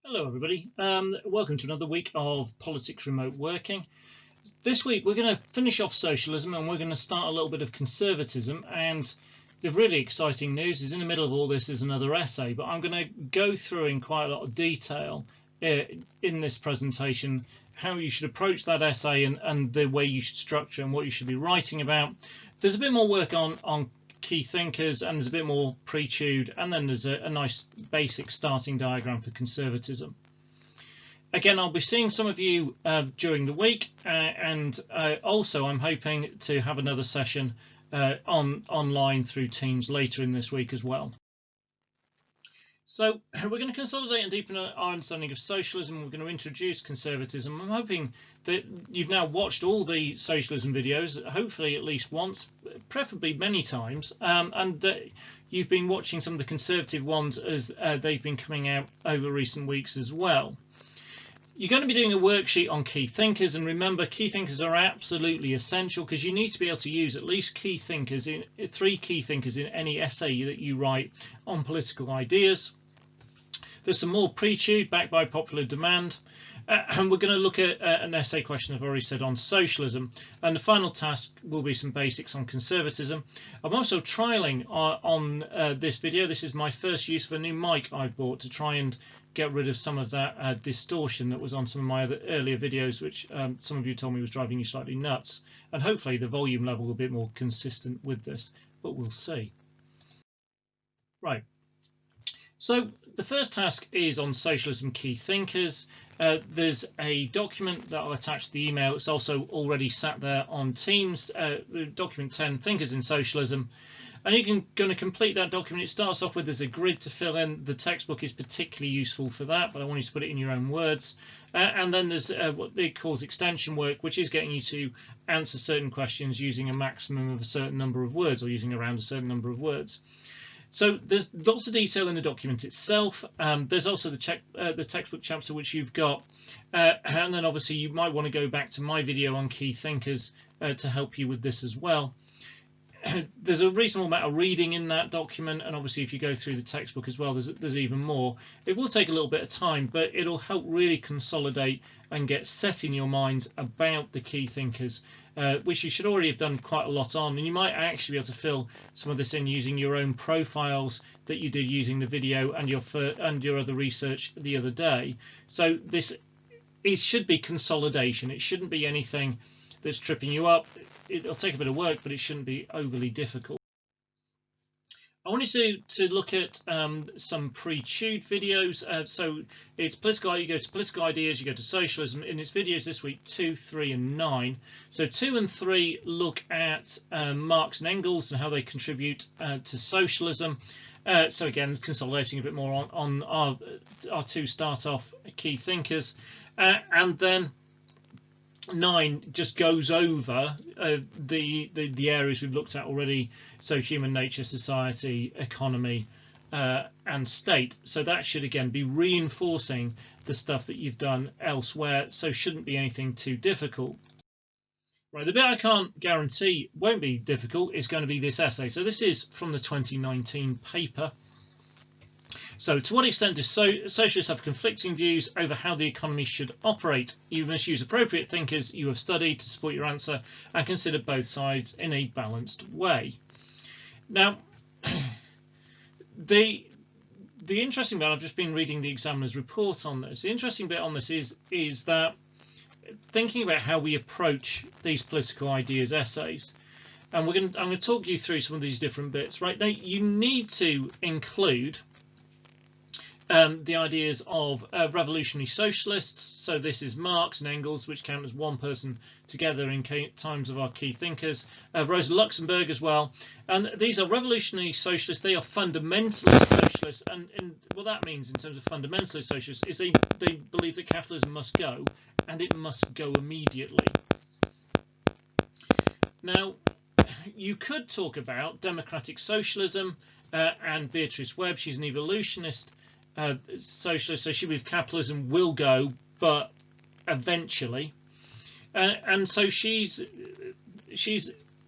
Hello everybody, welcome to another week of Politics Remote Working. This week we're going to finish off socialism and we're going to start a little bit of conservatism, and the really exciting news is in the middle of all this is another essay, but I'm going to go through in quite a lot of detail in this presentation how you should approach that essay and the way you should structure and what you should be writing about. There's a bit more work on key thinkers, and there's a bit more Prechewed, and then there's a nice basic starting diagram for conservatism. Again, I'll be seeing some of you during the week, and also I'm hoping to have another session online through Teams later in this week as well. So we're going to consolidate and deepen our understanding of socialism. We're going to introduce conservatism. I'm hoping that you've now watched all the socialism videos, hopefully at least once, preferably many times, and that you've been watching some of the conservative ones as they've been coming out over recent weeks as well. You're going to be doing a worksheet on key thinkers, and remember, key thinkers are absolutely essential because you need to be able to use at least three key thinkers in any essay that you write on political ideas. There's some more Prechewed backed by popular demand, and we're going to look at an essay question I've already said on socialism, and the final task will be some basics on conservatism. I'm also trialing on this video. This is my first use of a new mic I've bought to try and get rid of some of that distortion that was on some of my other earlier videos, which some of you told me was driving you slightly nuts, and hopefully the volume level will be a bit more consistent with this, but we'll see. Right. So the first task is on socialism key thinkers. There's a document that I'll attach to the email. It's also already sat there on Teams, document 10, Thinkers in Socialism. And you're going to complete that document. It starts off with there's a grid to fill in. The textbook is particularly useful for that, but I want you to put it in your own words. And then there's what they call extension work, which is getting you to answer certain questions using a maximum of a certain number of words, or using around a certain number of words. So there's lots of detail in the document itself. There's also the textbook chapter which you've got, and then obviously you might want to go back to my video on key thinkers to help you with this as well. There's a reasonable amount of reading in that document, and obviously if you go through the textbook as well, there's even more. It will take a little bit of time, but it'll help really consolidate and get set in your minds about the key thinkers, which you should already have done quite a lot on, and you might actually be able to fill some of this in using your own profiles that you did using the video and your other research the other day. So it should be consolidation. It shouldn't be anything that's tripping you up. It'll take a bit of work, but it shouldn't be overly difficult. I wanted to look at some Prechewed videos. So it's political. You go to political ideas, you go to socialism. In its videos this week, 2, 3, and 9. So 2 and 3 look at Marx and Engels and how they contribute to socialism. So again, consolidating a bit more on our two start off key thinkers, and then 9 just goes over the areas we've looked at already, so human nature, society, economy, and state. So that should again be reinforcing the stuff that you've done elsewhere, so shouldn't be anything too difficult. Right, the bit I can't guarantee won't be difficult is going to be this essay. So this is from the 2019 paper. So to what extent do socialists have conflicting views over how the economy should operate? You must use appropriate thinkers you have studied to support your answer and consider both sides in a balanced way. Now, the interesting bit, I've just been reading the examiner's report on this. The interesting bit on this is that thinking about how we approach these political ideas essays, and I'm going to talk you through some of these different bits. Right, now you need to include the ideas of revolutionary socialists. So this is Marx and Engels, which count as one person together in times of our key thinkers. Rosa Luxemburg as well. And these are revolutionary socialists. They are fundamentalist socialists. And what that means in terms of fundamentalist socialists is they believe that capitalism must go, and it must go immediately. Now, you could talk about democratic socialism and Beatrice Webb. She's an evolutionist socialist, so she believes capitalism will go, but eventually, and so she's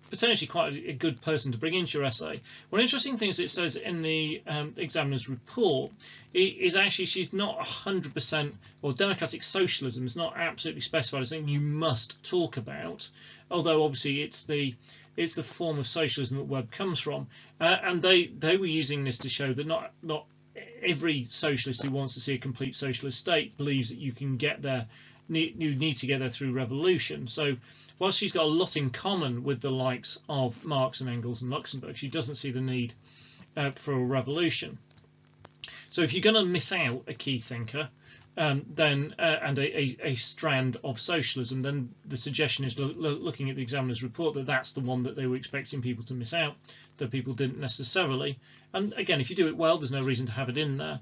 potentially quite a good person to bring into your essay. One interesting thing is it says in the examiner's report is actually she's not 100%, or democratic socialism is not absolutely specified as something you must talk about, although obviously it's the form of socialism that Webb comes from, and they were using this to show that not every socialist who wants to see a complete socialist state believes that you can get there. You need to get there through revolution. So while she's got a lot in common with the likes of Marx and Engels and Luxemburg, she doesn't see the need for a revolution. So if you're going to miss out a key thinker then and a strand of socialism, then the suggestion is looking at the examiner's report that that's the one that they were expecting people to miss out, that people didn't necessarily. And again, if you do it well, there's no reason to have it in there.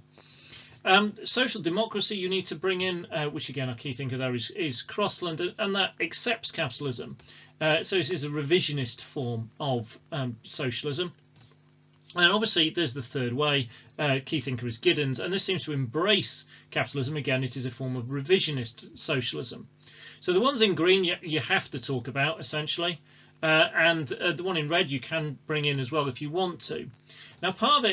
Social democracy you need to bring in, which again, our key thinker there is Crossland, and that accepts capitalism. So this is a revisionist form of socialism. And obviously there's the third way, key thinker is Giddens, and this seems to embrace capitalism. Again, it is a form of revisionist socialism. So the ones in green you have to talk about, essentially, and the one in red you can bring in as well if you want to. Now, part of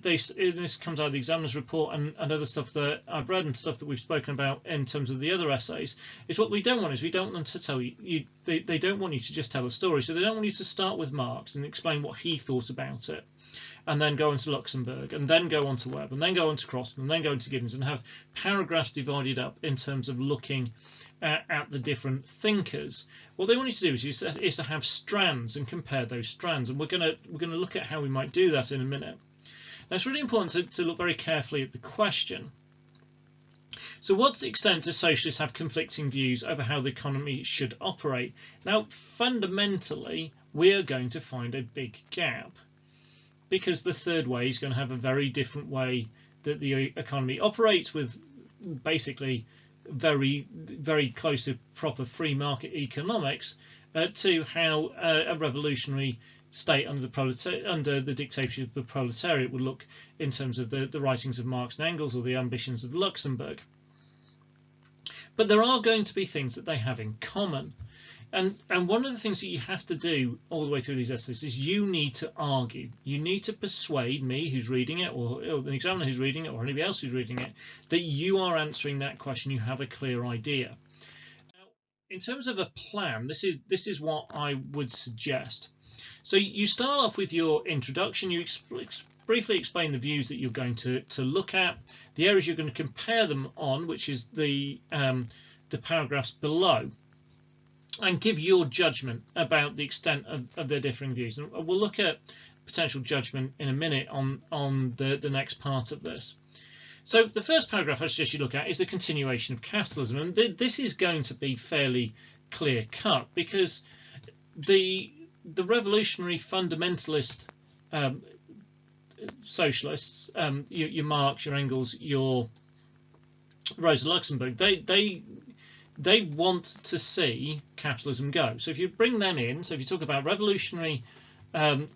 this comes out of the examiner's report and other stuff that I've read and stuff that we've spoken about in terms of the other essays, is what we don't want is we don't want them to tell you, they don't want you to just tell a story. So they don't want you to start with Marx and explain what he thought about it, and then go into Luxemburg, and then go on to Webb, and then go on to Crossland, and then go into Giddens, and have paragraphs divided up in terms of looking at the different thinkers. What they want you to do is to have strands and compare those strands, and we're going to look at how we might do that in a minute. Now, it's really important to look very carefully at the question. So what extent do socialists have conflicting views over how the economy should operate? Now, fundamentally, we're going to find a big gap, because the third way is going to have a very different way that the economy operates, with basically very close to proper free market economics, to how a revolutionary state under the dictatorship of the proletariat would look in terms of the writings of Marx and Engels or the ambitions of Luxemburg. But there are going to be things that they have in common. And one of the things that you have to do all the way through these essays is you need to argue. You need to persuade me who's reading it, or an examiner who's reading it, or anybody else who's reading it, that you are answering that question. You have a clear idea. Now, in terms of a plan, this is what I would suggest. So you start off with your introduction. You briefly explain the views that you're going to look at, the areas you're going to compare them on, which is the paragraphs below, and give your judgment about the extent of their differing views. And we'll look at potential judgment in a minute on the next part of this. So the first paragraph I suggest you look at is the continuation of capitalism, and this is going to be fairly clear cut, because the revolutionary fundamentalist socialists, your Marx, your Engels, your Rosa Luxemburg, they want to see capitalism go. So if you bring them in, so if you talk about revolutionary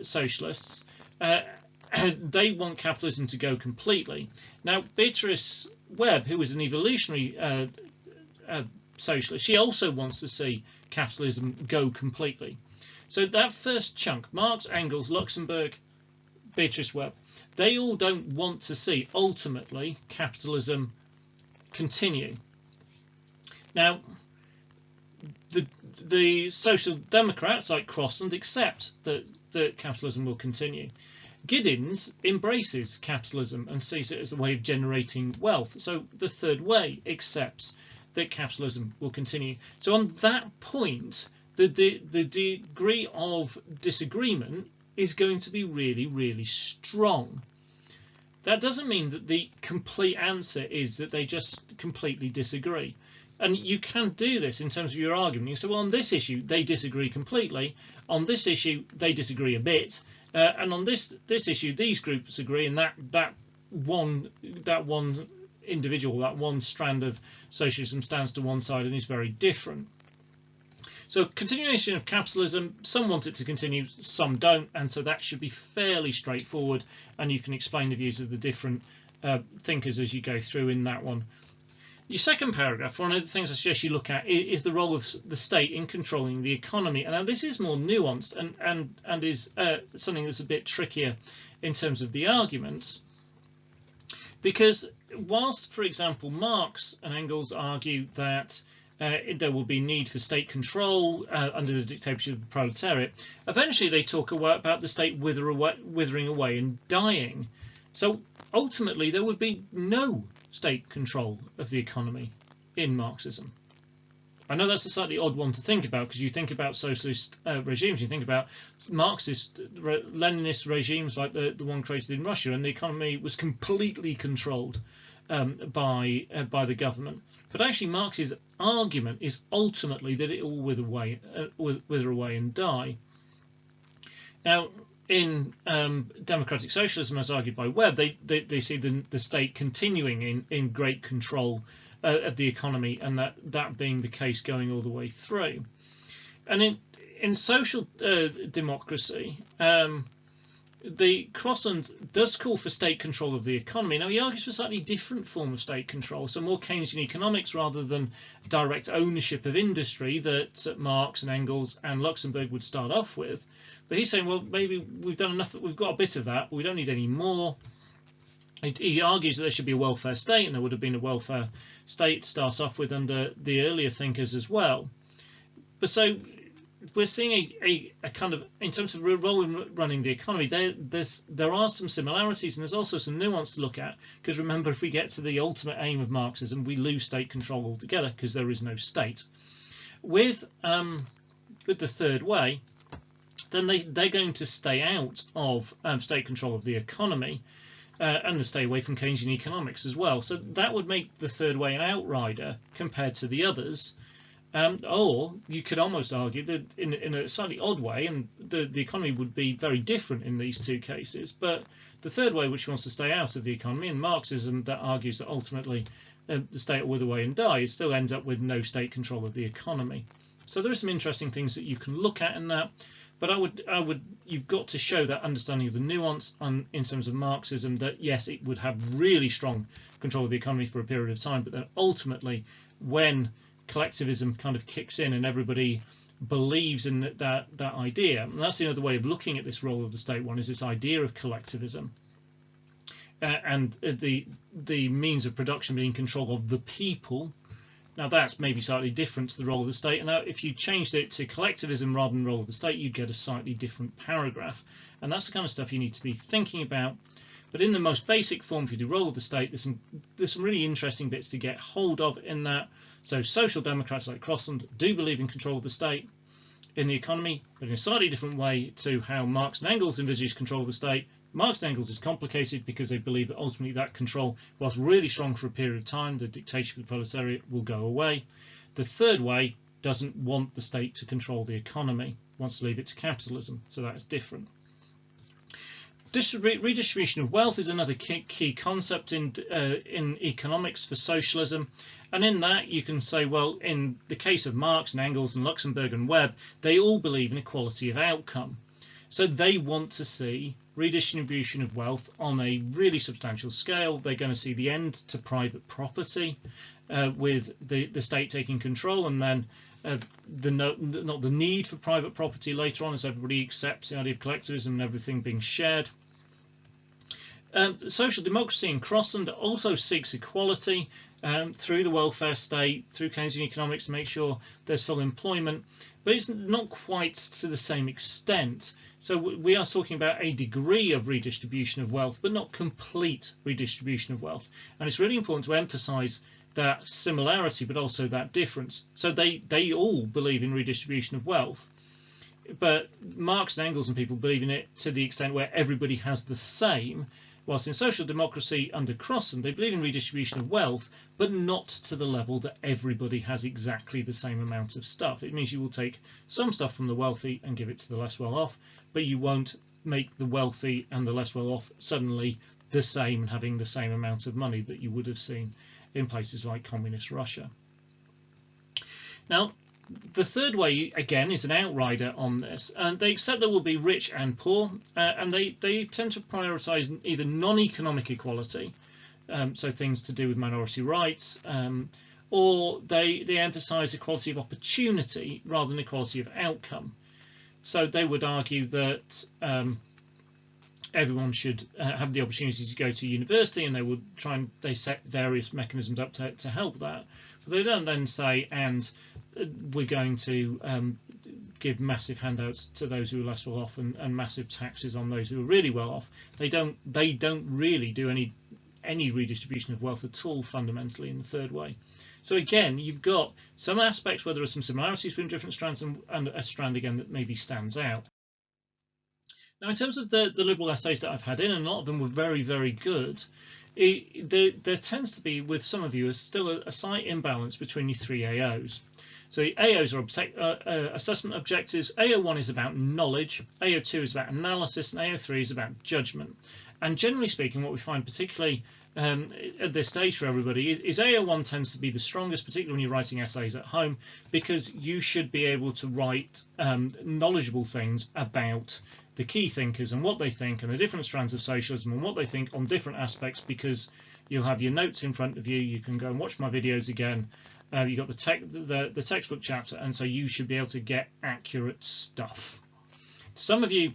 socialists, they want capitalism to go completely. Now, Beatrice Webb, who was an evolutionary socialist, she also wants to see capitalism go completely. So that first chunk, Marx, Engels, Luxemburg, Beatrice Webb, they all don't want to see ultimately capitalism continue. Now, the social democrats like Crossland accept that capitalism will continue. Giddens embraces capitalism and sees it as a way of generating wealth. So the third way accepts that capitalism will continue. So on that point, the degree of disagreement is going to be really, really strong. That doesn't mean that the complete answer is that they just completely disagree. And you can do this in terms of your argument. You say, well, on this issue, they disagree completely. On this issue, they disagree a bit. And on this issue, these groups agree, and that one individual, that one strand of socialism stands to one side and is very different. So continuation of capitalism, some want it to continue, some don't, and so that should be fairly straightforward, and you can explain the views of the different thinkers as you go through in that one. Your second paragraph, one of the things I suggest you look at is the role of the state in controlling the economy. And now this is more nuanced and is something that's a bit trickier in terms of the arguments, because whilst, for example, Marx and Engels argue that there will be need for state control under the dictatorship of the proletariat, eventually they talk about the state withering away and dying. So ultimately there would be no state control of the economy in Marxism. I know that's a slightly odd one to think about, because you think about socialist regimes, you think about Marxist, Leninist regimes like the one created in Russia, and the economy was completely controlled by the government. But actually Marx's argument is ultimately that it will wither away and die. Now, in democratic socialism, as argued by Webb, they see the state continuing in great control of the economy, and that being the case going all the way through. And in social democracy, the Crossland does call for state control of the economy. Now, he argues for a slightly different form of state control, so more Keynesian economics rather than direct ownership of industry that Marx and Engels and Luxemburg would start off with. But he's saying, well, maybe we've done enough, we've got a bit of that, we don't need any more. He argues that there should be a welfare state, and there would have been a welfare state to start off with under the earlier thinkers as well. But so we're seeing a kind of, in terms of role in running the economy, there are some similarities, and there's also some nuance to look at, because remember, if we get to the ultimate aim of Marxism, we lose state control altogether because there is no state. With the third way, then they're going to stay out of state control of the economy, and they stay away from Keynesian economics as well. So that would make the third way an outrider compared to the others. Or you could almost argue that in a slightly odd way, and the economy would be very different in these two cases, but the third way, which wants to stay out of the economy, and Marxism that argues that ultimately the state will wither away and die, it still ends up with no state control of the economy. So there are some interesting things that you can look at in that, but you've got to show that understanding of the nuance in terms of Marxism, that yes, it would have really strong control of the economy for a period of time, but then ultimately when collectivism kind of kicks in and everybody believes in that idea, and that's the other way of looking at this role of the state one, is this idea of collectivism and the means of production being control of the people. Now that's maybe slightly different to the role of the state, and now if you changed it to collectivism rather than role of the state, you'd get a slightly different paragraph, and that's the kind of stuff you need to be thinking about. But in the most basic form, if you do role of the state, there's some really interesting bits to get hold of in that. So social democrats like Crossland do believe in control of the state in the economy, but in a slightly different way to how Marx and Engels envisage control of the state. Marx and Engels is complicated because they believe that ultimately that control, whilst really strong for a period of time, the dictatorship of the proletariat will go away. The third way doesn't want the state to control the economy, wants to leave it to capitalism, so that is different. Redistribution of wealth is another key concept in economics for socialism, and in that you can say, well, in the case of Marx and Engels and Luxemburg and Webb, they all believe in equality of outcome. So they want to see redistribution of wealth on a really substantial scale. They're going to see the end to private property with the state taking control, and then not the need for private property later on, as everybody accepts the idea of collectivism and everything being shared. Social democracy in Crossland also seeks equality through the welfare state, through Keynesian economics, to make sure there's full employment, but it's not quite to the same extent. So we are talking about a degree of redistribution of wealth, but not complete redistribution of wealth. And it's really important to emphasize that similarity, but also that difference. So they all believe in redistribution of wealth, but Marx and Engels and people believe in it to the extent where everybody has the same, whilst in social democracy under Crossland, they believe in redistribution of wealth, but not to the level that everybody has exactly the same amount of stuff. It means you will take some stuff from the wealthy and give it to the less well off, but you won't make the wealthy and the less well off suddenly the same and having the same amount of money that you would have seen in places like communist Russia. Now, the third way, again, is an outrider on this, and they accept there will be rich and poor, and they tend to prioritise either non-economic equality, so things to do with minority rights, or they emphasize equality of opportunity rather than equality of outcome. So they would argue that everyone should have the opportunity to go to university, and they would they set various mechanisms up to help that. But they don't then say, and we're going to give massive handouts to those who are less well off, and massive taxes on those who are really well off. They don't really do any redistribution of wealth at all fundamentally in the third way. So again, you've got some aspects where there are some similarities between different strands, and a strand again that maybe stands out. Now, in terms of the liberal essays that I've had in, and a lot of them were very, very good, there tends to be, with some of you, still a slight imbalance between your three AOs. So the AOs are assessment objectives. AO1 is about knowledge, AO2 is about analysis, and AO3 is about judgment. And generally speaking, what we find particularly at this stage for everybody is AO1 tends to be the strongest, particularly when you're writing essays at home, because you should be able to write knowledgeable things about the key thinkers and what they think, and the different strands of socialism and what they think on different aspects, because you'll have your notes in front of you. You can go and watch my videos again. You've got the textbook chapter, and so you should be able to get accurate stuff. Some of you,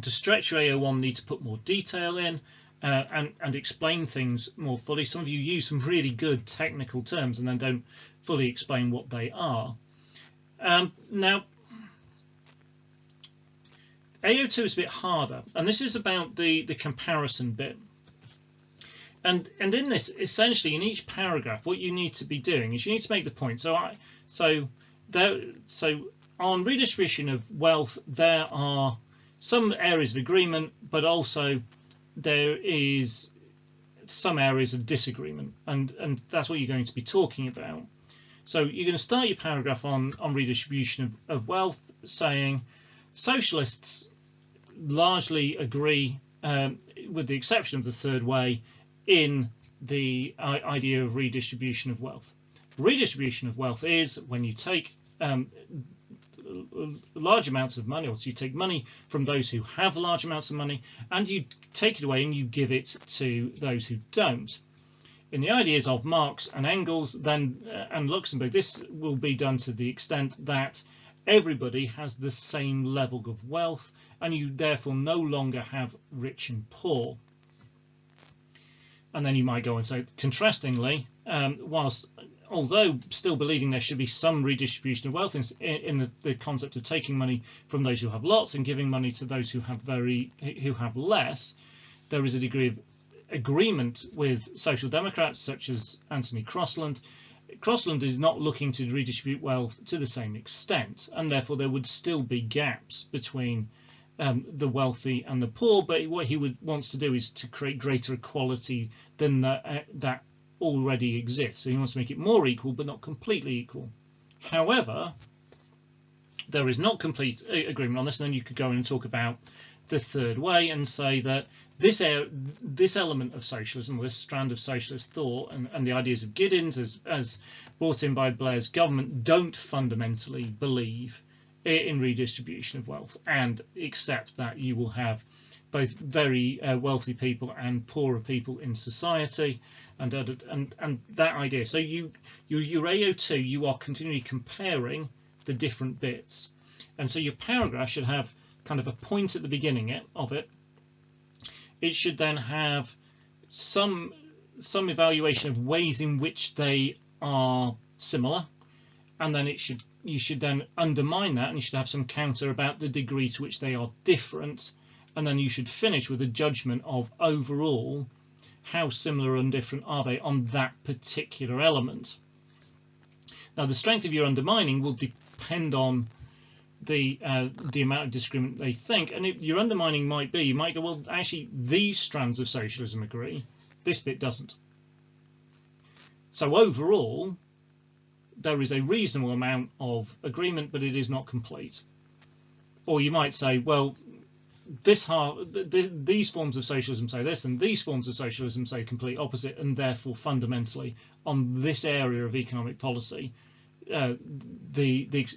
to stretch your AO1, need to put more detail in and explain things more fully. Some of you use some really good technical terms and then don't fully explain what they are. Now, AO2 is a bit harder, and this is about the comparison bit. And in this, essentially, in each paragraph, what you need to be doing is you need to make the point. So on redistribution of wealth, there are some areas of agreement, but also there is some areas of disagreement, and that's what you're going to be talking about. So you're going to start your paragraph on redistribution of wealth, saying socialists largely agree, with the exception of the third way, in the idea of redistribution of wealth. Redistribution of wealth is when you take large amounts of money, or so you take money from those who have large amounts of money, and you take it away and you give it to those who don't. In the ideas of Marx and Engels then and Luxemburg, this will be done to the extent that everybody has the same level of wealth, and you therefore no longer have rich and poor. And then you might go and say, contrastingly, although still believing there should be some redistribution of wealth in the concept of taking money from those who have lots and giving money to those who have less, there is a degree of agreement with social democrats such as Anthony Crossland. Crossland is not looking to redistribute wealth to the same extent, and therefore there would still be gaps between the wealthy and the poor, but what he wants to do is to create greater equality than that already exists. So he wants to make it more equal, but not completely equal. However, there is not complete agreement on this, and then you could go in and talk about the third way and say that this element of socialism, this strand of socialist thought, and the ideas of Giddens as brought in by Blair's government, don't fundamentally believe in redistribution of wealth, and accept that you will have both very wealthy people and poorer people in society, and that idea. So your AO2, you are continually comparing the different bits, and so your paragraph should have kind of a point at the beginning of it. It should then have some evaluation of ways in which they are similar, and then you should then undermine that, and you should have some counter about the degree to which they are different, and then you should finish with a judgment of overall how similar and different are they on that particular element. Now, the strength of your undermining will depend on the amount of disagreement they think, and your undermining might be, you might go, well, actually these strands of socialism agree, this bit doesn't. So overall there is a reasonable amount of agreement, but it is not complete. Or you might say, well, these forms of socialism say this, and these forms of socialism say complete opposite, and therefore fundamentally on this area of economic policy the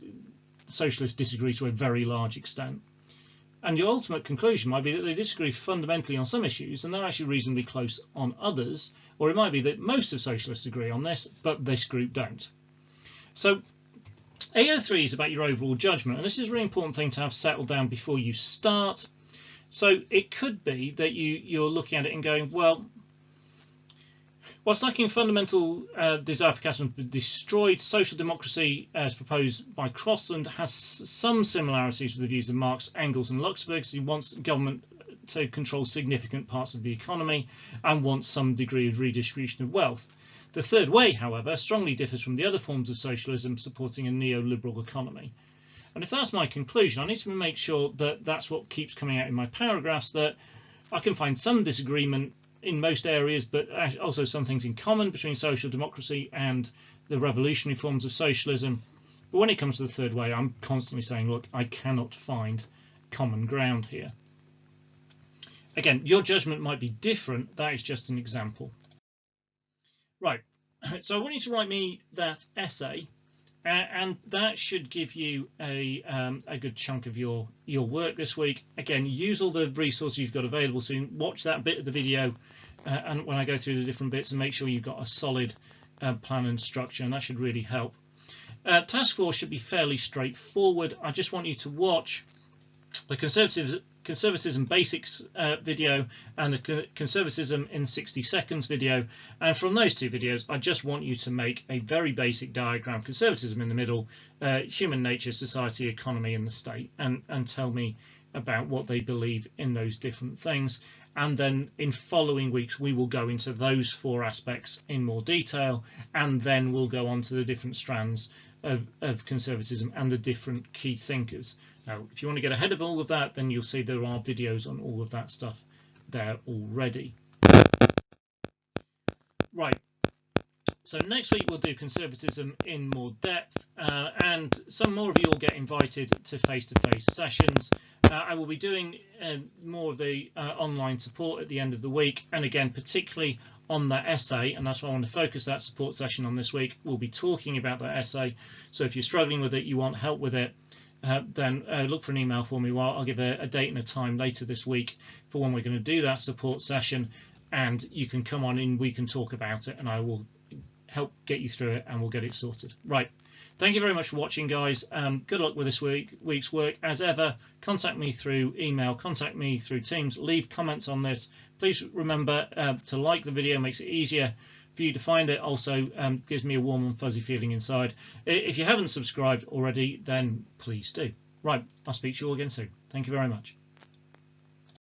socialists disagree to a very large extent. And your ultimate conclusion might be that they disagree fundamentally on some issues and they're actually reasonably close on others, or it might be that most of socialists agree on this, but this group don't. So AO3 is about your overall judgment, and this is a really important thing to have settled down before you start. So it could be that you're looking at it and going, well, whilst lacking fundamental desire for capitalism to be destroyed, social democracy, as proposed by Crossland, has some similarities with the views of Marx, Engels and Luxemburg. So he wants government to control significant parts of the economy and wants some degree of redistribution of wealth. The third way, however, strongly differs from the other forms of socialism supporting a neoliberal economy. And if that's my conclusion, I need to make sure that that's what keeps coming out in my paragraphs, that I can find some disagreement in most areas, but also some things in common between social democracy and the revolutionary forms of socialism. But when it comes to the third way, I'm constantly saying, look, I cannot find common ground here. Again, your judgment might be different. That is just an example. Right, so I want you to write me that essay, and that should give you a good chunk of your work this week. Again, use all the resources you've got available soon. Watch that bit of the video and when I go through the different bits, and make sure you've got a solid plan and structure, and that should really help. Task 4 should be fairly straightforward. I just want you to watch the Conservatism Basics video and the Conservatism in 60 Seconds video, and from those two videos I just want you to make a very basic diagram, conservatism in the middle, human nature, society, economy and the state, and tell me about what they believe in those different things. And then in following weeks we will go into those 4 aspects in more detail, and then we'll go on to the different strands of conservatism and the different key thinkers. Now, if you want to get ahead of all of that, then you'll see there are videos on all of that stuff there already. Right, so next week we'll do conservatism in more depth, and some more of you will get invited to face-to-face sessions. I will be doing more of the online support at the end of the week, and again particularly on that essay, and that's why I want to focus that support session on this week. We'll be talking about that essay, so if you're struggling with it, you want help with it, then look for an email for me. Well, I'll give a date and a time later this week for when we're going to do that support session, and you can come on in, we can talk about it, and I will help get you through it and we'll get it sorted. Right, thank you very much for watching, guys. Good luck with this week's work. As ever, contact me through email, contact me through Teams, leave comments on this. Please remember to like the video, makes it easier for you to find it. Also gives me a warm and fuzzy feeling inside. If you haven't subscribed already, then please do. Right, I'll speak to you all again soon. Thank you very much.